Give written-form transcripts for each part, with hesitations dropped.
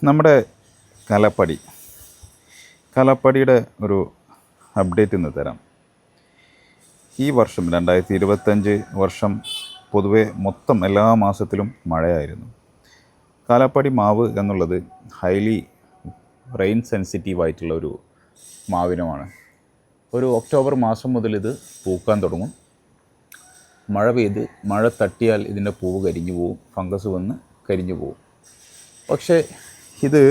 നമ്മുടെ കലപ്പടി കലപ്പടിയുടെ ഒരു അപ്ഡേറ്റ് ഇന്ന് തരാം. ഈ വർഷം 2025 വർഷം പൊതുവെ മൊത്തം എല്ലാ മാസത്തിലും മഴയായിരുന്നു. കാലാപ്പടി മാവ് എന്നുള്ളത് ഹൈലി റെയിൻ സെൻസിറ്റീവ് ആയിട്ടുള്ള ഒരു മാവിനമാണ്. ഒരു ഒക്ടോബർ മാസം മുതൽ ഇത് പൂക്കാൻ തുടങ്ങും. മഴ പെയ്ത് മഴ തട്ടിയാൽ ഇതിൻ്റെ പൂവ് കരിഞ്ഞു പോവും, ഫംഗസ് വന്ന് കരിഞ്ഞു പോവും. പക്ഷേ ഇത്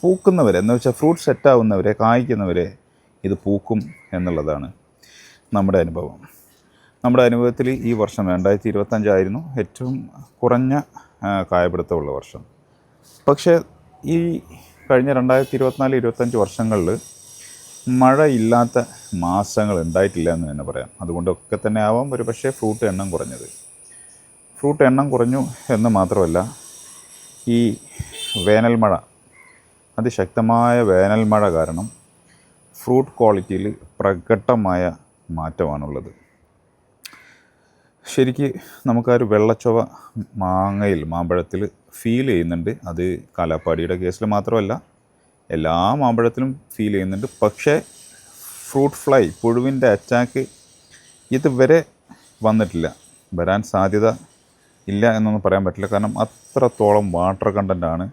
പൂക്കുന്നവരെ എന്ന് വെച്ചാൽ ഫ്രൂട്ട് സെറ്റാവുന്നവരെ, കായ്ക്കുന്നവരെ ഇത് പൂക്കും എന്നുള്ളതാണ് നമ്മുടെ അനുഭവം. നമ്മുടെ അനുഭവത്തിൽ ഈ വർഷം 2025 ആയിരുന്നു ഏറ്റവും കുറഞ്ഞ കായപിടുത്തമുള്ള വർഷം. പക്ഷേ ഈ കഴിഞ്ഞ 2024-25 വർഷങ്ങളിൽ മഴയില്ലാത്ത മാസങ്ങൾ ഉണ്ടായിട്ടില്ല എന്ന് തന്നെ പറയാം. അതുകൊണ്ടൊക്കെ തന്നെ ആവാം ഒരു പക്ഷേ ഫ്രൂട്ട് എണ്ണം കുറഞ്ഞു എന്ന് മാത്രമല്ല, ഈ വേനൽമഴ, അതിശക്തമായ വേനൽമഴ കാരണം ഫ്രൂട്ട് ക്വാളിറ്റിയിൽ പ്രകടമായ മാറ്റമാണുള്ളത്. ശരിക്ക് നമുക്കൊരു വെള്ളച്ചൊവ മാമ്പഴത്തിൽ ഫീൽ ചെയ്യുന്നുണ്ട്. അത് കാലാപ്പാടിയുടെ കേസിൽ മാത്രമല്ല, എല്ലാ മാമ്പഴത്തിലും ഫീൽ ചെയ്യുന്നുണ്ട്. പക്ഷേ ഫ്രൂട്ട് ഫ്ലൈ, പുഴുവിൻ്റെ അറ്റാക്ക് ഇതുവരെ വന്നിട്ടില്ല. വരാൻ സാധ്യത ഇല്ല എന്നൊന്നും പറയാൻ പറ്റില്ല. കാരണം അത്രത്തോളം വാട്ടർ കണ്ടൻ്റാണ്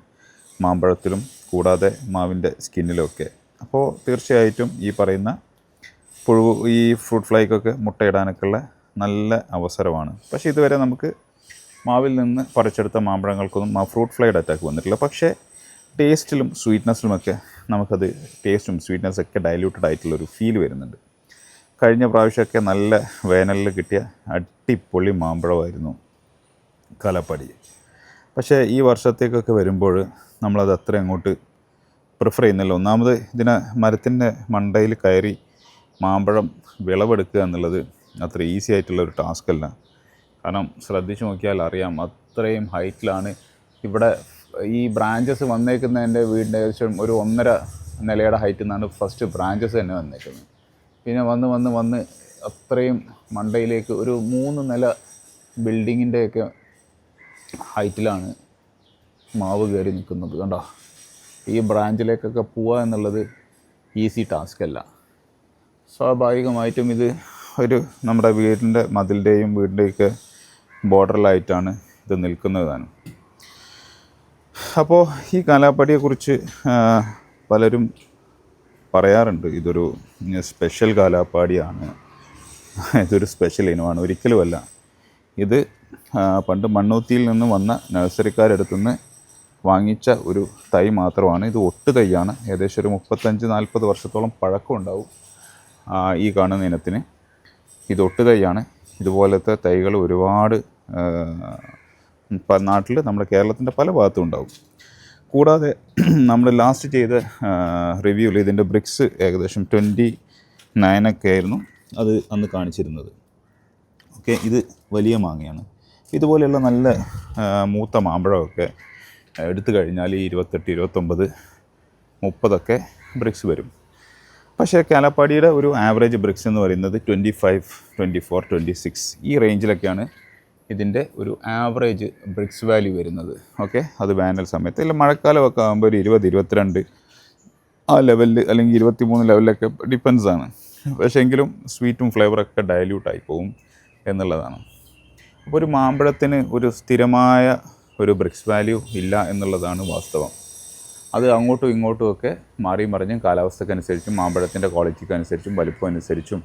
മാമ്പഴത്തിലും കൂടാതെ മാവിൻ്റെ സ്കിന്നിലുമൊക്കെ. അപ്പോൾ തീർച്ചയായിട്ടും ഈ പറയുന്ന ഈ ഫ്രൂട്ട് ഫ്ലൈക്കൊക്കെ മുട്ടയിടാനൊക്കെ ഉള്ള നല്ല അവസരമാണ്. പക്ഷേ ഇതുവരെ നമുക്ക് മാവിൽ നിന്ന് പറിച്ചെടുത്ത മാമ്പഴങ്ങൾക്കൊന്നും ഫ്രൂട്ട് ഫ്ലൈയുടെ അറ്റാക്ക് വന്നിട്ടില്ല. പക്ഷേ ടേസ്റ്റിലും സ്വീറ്റ്നെസ്സിലുമൊക്കെ നമുക്കത് ടേസ്റ്റും സ്വീറ്റ്നെസ്സൊക്കെ ഡൈല്യൂട്ടഡ് ആയിട്ടുള്ളൊരു ഫീൽ വരുന്നുണ്ട്. കഴിഞ്ഞ പ്രാവശ്യമൊക്കെ നല്ല വേനലിൽ കിട്ടിയ അടിപൊളി മാമ്പഴമായിരുന്നു കാലാപ്പാടി. പക്ഷേ ഈ വർഷത്തേക്കൊക്കെ വരുമ്പോൾ നമ്മളത് അത്ര അങ്ങോട്ട് പ്രിഫർ ചെയ്യുന്നില്ല. ഒന്നാമത് മരത്തിൻ്റെ മണ്ടയിൽ കയറി മാമ്പഴം വിളവെടുക്കുക എന്നുള്ളത് അത്ര ഈസി ആയിട്ടുള്ളൊരു ടാസ്ക് അല്ല. കാരണം ശ്രദ്ധിച്ച് നോക്കിയാൽ അറിയാം, അത്രയും ഹൈറ്റിലാണ് ഇവിടെ ഈ ബ്രാഞ്ചസ് വന്നേക്കുന്നതിൻ്റെ വീടിൻ്റെ ഏകദേശം ഒരു 1.5 നിലയുടെ ഹൈറ്റിൽ നിന്നാണ് ഫസ്റ്റ് ബ്രാഞ്ചസ് തന്നെ വന്നേക്കുന്നത്. പിന്നെ വന്ന് അത്രയും മണ്ടയിലേക്ക് ഒരു 3 നില ബിൽഡിങ്ങിൻ്റെയൊക്കെ ഹൈറ്റിലാണ് മാവ് കയറി നിൽക്കുന്നത്. കണ്ടോ, ഈ ബ്രാഞ്ചിലേക്കൊക്കെ പോവുക എന്നുള്ളത് ഈസി ടാസ്ക് അല്ല. സ്വാഭാവികമായിട്ടും ഇത് നമ്മുടെ വീടിൻ്റെ മതിലിൻ്റെയും വീടിൻ്റെയൊക്കെ ബോർഡറിലായിട്ടാണ് ഇത് നിൽക്കുന്നതാണ്. അപ്പോൾ ഈ കാലാപ്പാടിയെക്കുറിച്ച് പലരും പറയാറുണ്ട്, ഇതൊരു സ്പെഷ്യൽ കാലാപ്പാടിയാണ്, ഇതൊരു സ്പെഷ്യൽ ഇനമാണ്. ഒരിക്കലുമല്ല. ഇത് പണ്ട് മണ്ണൂത്തിയിൽ നിന്ന് വന്ന നഴ്സറിക്കാരെടുത്തുനിന്ന് വാങ്ങിച്ച ഒരു തൈ മാത്രമാണ്. ഇത് ഒട്ട് തൈയാണ്. ഏകദേശം ഒരു 35-40 വർഷത്തോളം പഴക്കമുണ്ടാവും ഈ കാണുന്ന ഇനത്തിന്. ഇത് ഒട്ട് തൈയാണ്. ഇതുപോലത്തെ തൈകൾ ഒരുപാട് നാട്ടിൽ, നമ്മുടെ കേരളത്തിൻ്റെ പല ഭാഗത്തും ഉണ്ടാവും. കൂടാതെ നമ്മൾ ലാസ്റ്റ് ചെയ്ത റിവ്യൂവിൽ ഇതിൻ്റെ ബ്രിക്സ് ഏകദേശം 29 ആയിരുന്നു അത് അന്ന് കാണിച്ചിരുന്നത്. ഓക്കെ, ഇത് വലിയ മാങ്ങയാണ്. ഇതുപോലെയുള്ള നല്ല മൂത്ത മാമ്പഴമൊക്കെ എടുത്തു കഴിഞ്ഞാൽ 28, 29, 30 ബ്രിക്സ് വരും. പക്ഷേ കാലാപ്പാടിയുടെ ഒരു ആവറേജ് ബ്രിക്സ് എന്ന് പറയുന്നത് 25, 24, 26 ഈ റേഞ്ചിലൊക്കെയാണ് ഇതിൻ്റെ ഒരു ആവറേജ് ബ്രിക്സ് വാല്യൂ വരുന്നത്. ഓക്കെ, അത് വേനൽ സമയത്ത്. ഇല്ല മഴക്കാലമൊക്കെ ആകുമ്പോൾ ഒരു 20, 22 ആ ലെവലിൽ, അല്ലെങ്കിൽ 23 ലെവലിലൊക്കെ ഡിപ്പെൻസ് ആണ്. പക്ഷേ എങ്കിലും സ്വീറ്റും ഫ്ലേവറൊക്കെ ഡൈല്യൂട്ടായി പോവും എന്നുള്ളതാണ്. അപ്പോൾ ഒരു മാമ്പഴത്തിന് ഒരു സ്ഥിരമായ ഒരു ബ്രിക്സ് വാല്യൂ ഇല്ല എന്നുള്ളതാണ് വാസ്തവം. അത് അങ്ങോട്ടും ഇങ്ങോട്ടും ഒക്കെ മാറി മറിഞ്ഞും കാലാവസ്ഥക്കനുസരിച്ചും മാമ്പഴത്തിൻ്റെ ക്വാളിറ്റിക്കനുസരിച്ചും വലിപ്പം അനുസരിച്ചും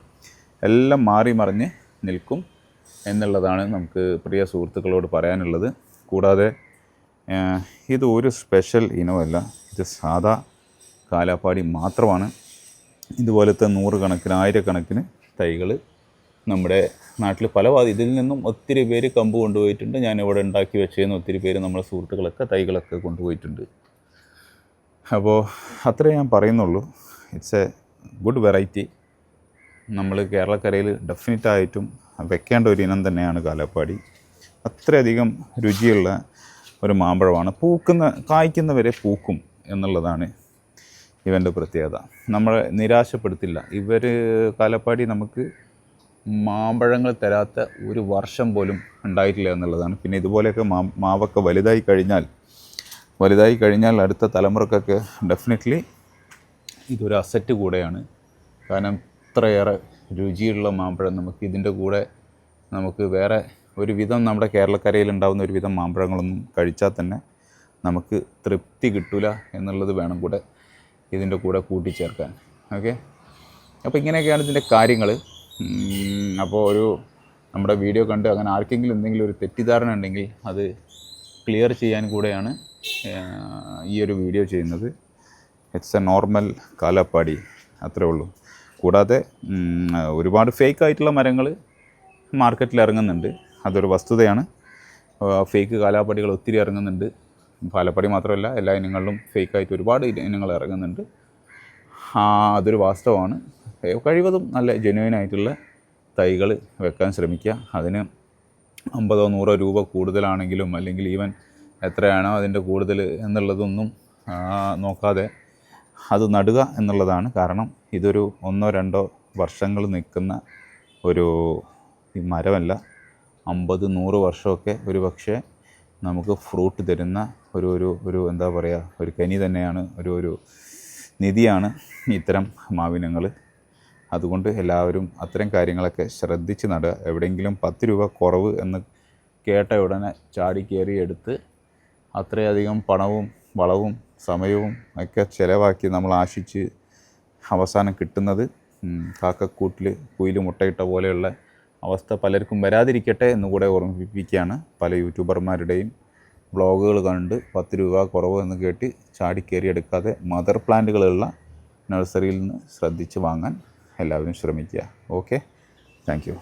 എല്ലാം മാറി മറിഞ്ഞ് നിൽക്കും എന്നുള്ളതാണ് നമുക്ക് പ്രിയ സുഹൃത്തുക്കളോട് പറയാനുള്ളത്. കൂടാതെ ഇത് ഒരു സ്പെഷ്യൽ ഇനമല്ല, ഇത് സാധാ കാലാപ്പാടി മാത്രമാണ്. ഇതുപോലത്തെ 100 കണക്കിന് 1000 കണക്കിന് തൈകൾ നമ്മുടെ നാട്ടിൽ ഇതിൽ നിന്നും ഒത്തിരി പേര് കമ്പ് കൊണ്ടുപോയിട്ടുണ്ട്. ഞാനിവിടെ ഉണ്ടാക്കി വെച്ചതെന്ന് ഒത്തിരി പേര് നമ്മുടെ സുഹൃത്തുക്കളൊക്കെ തൈകളൊക്കെ കൊണ്ടുപോയിട്ടുണ്ട്. അപ്പോൾ അത്രേ ഞാൻ പറയുന്നുള്ളൂ. It's A good variety. നമ്മൾ കേരളക്കരയിൽ ഡെഫിനറ്റായിട്ടും വെക്കേണ്ട ഒരു ഇനം തന്നെയാണ് കാലാപ്പാടി. അത്രയധികം രുചിയുള്ള ഒരു മാമ്പഴമാണ്. കായ്ക്കുന്നവരെ പൂക്കും എന്നുള്ളതാണ് ഇവൻ്റെ പ്രത്യേകത. നമ്മളെ നിരാശപ്പെടുത്തില്ല. കാലാപ്പാടി നമുക്ക് മാമ്പഴങ്ങൾ തരാത്ത ഒരു വർഷം പോലും ഉണ്ടായിട്ടില്ല എന്നുള്ളതാണ്. പിന്നെ ഇതുപോലെയൊക്കെ മാവൊക്കെ വലുതായി കഴിഞ്ഞാൽ വലുതായി കഴിഞ്ഞാൽ അടുത്ത തലമുറക്കൊക്കെ ഡെഫിനറ്റ്ലി ഇതൊരു അസറ്റ് കൂടെയാണ്. കാരണം ഇത്രയേറെ രുചിയുള്ള മാമ്പഴം നമുക്ക് ഇതിൻ്റെ കൂടെ നമുക്ക് വേറെ ഒരുവിധം നമ്മുടെ കേരളക്കരയിൽ ഉണ്ടാകുന്ന ഒരുവിധം മാമ്പഴങ്ങളൊന്നും കഴിച്ചാൽ തന്നെ നമുക്ക് തൃപ്തി കിട്ടില്ല എന്നുള്ളത് വേണം കൂടെ ഇതിൻ്റെ കൂടെ കൂട്ടിച്ചേർക്കാൻ. ഓക്കെ, അപ്പോൾ ഇങ്ങനെയൊക്കെയാണ് ഇതിൻ്റെ കാര്യങ്ങൾ. അപ്പോൾ നമ്മുടെ വീഡിയോ കണ്ട് അങ്ങനെ ആർക്കെങ്കിലും എന്തെങ്കിലും ഒരു തെറ്റിദ്ധാരണ ഉണ്ടെങ്കിൽ അത് ക്ലിയർ ചെയ്യാൻ കൂടെയാണ് ഈ ഒരു വീഡിയോ ചെയ്യുന്നത്. ഇറ്റ്സ് എ നോർമൽ കാലാപ്പാടി, അത്രേ ഉള്ളൂ. കൂടാതെ ഒരുപാട് ഫേക്ക് ആയിട്ടുള്ള മരങ്ങൾ മാർക്കറ്റിൽ ഇറങ്ങുന്നുണ്ട്, അതൊരു വസ്തുതയാണ്. ഫേക്ക് കാലാപ്പാടികൾ ഒത്തിരി ഇറങ്ങുന്നുണ്ട്. പാലപ്പാടി മാത്രമല്ല, എല്ലാ ഇനങ്ങളിലും ഫേക്കായിട്ട് ഒരുപാട് ഇനങ്ങൾ ഇറങ്ങുന്നുണ്ട്. അതൊരു വാസ്തവമാണ്. കഴിവതും നല്ല ജെന്യുവനായിട്ടുള്ള തൈകൾ വെക്കാൻ ശ്രമിക്കുക. അതിന് 50-100 രൂപ കൂടുതലാണെങ്കിലും അല്ലെങ്കിൽ ഈവൻ എത്രയാണോ അതിൻ്റെ കൂടുതൽ എന്നുള്ളതൊന്നും നോക്കാതെ അത് നടുക എന്നുള്ളതാണ്. കാരണം ഇതൊരു 1-2 വർഷങ്ങൾ നിൽക്കുന്ന ഒരു മരമല്ല, 50-100 വർഷമൊക്കെ ഒരു പക്ഷേ നമുക്ക് ഫ്രൂട്ട് തരുന്ന ഒരു എന്താ പറയുക, ഒരു കനി തന്നെയാണ്, ഒരു നിധിയാണ് ഇത്തരം മാവിനങ്ങൾ. അതുകൊണ്ട് എല്ലാവരും അത്തരം കാര്യങ്ങളൊക്കെ ശ്രദ്ധിച്ച് നടുക. എവിടെയെങ്കിലും 10 രൂപ കുറവ് എന്ന് കേട്ട ഉടനെ ചാടി കയറി എടുത്ത് അത്രയധികം പണവും വളവും സമയവും ഒക്കെ ചിലവാക്കി നമ്മൾ ആശിച്ച് അവസാനം കിട്ടുന്നത് കാക്കക്കൂട്ടിൽ കുയിൽ മുട്ടയിട്ട പോലെയുള്ള അവസ്ഥ പലർക്കും വരാതിരിക്കട്ടെ എന്നുകൂടെ ഓർമ്മിപ്പിക്കുകയാണ്. പല യൂട്യൂബർമാരുടെയും വ്ളോഗുകൾ കണ്ട് 10 രൂപ കുറവ് എന്ന് കേട്ട് ചാടിക്കയറി എടുക്കാതെ മദർ പ്ലാന്റുകളുള്ള നഴ്സറിയിൽ നിന്ന് ശ്രദ്ധിച്ച് വാങ്ങാൻ എല്ലാവരും ശ്രമിക്കുക. Okay, thank you.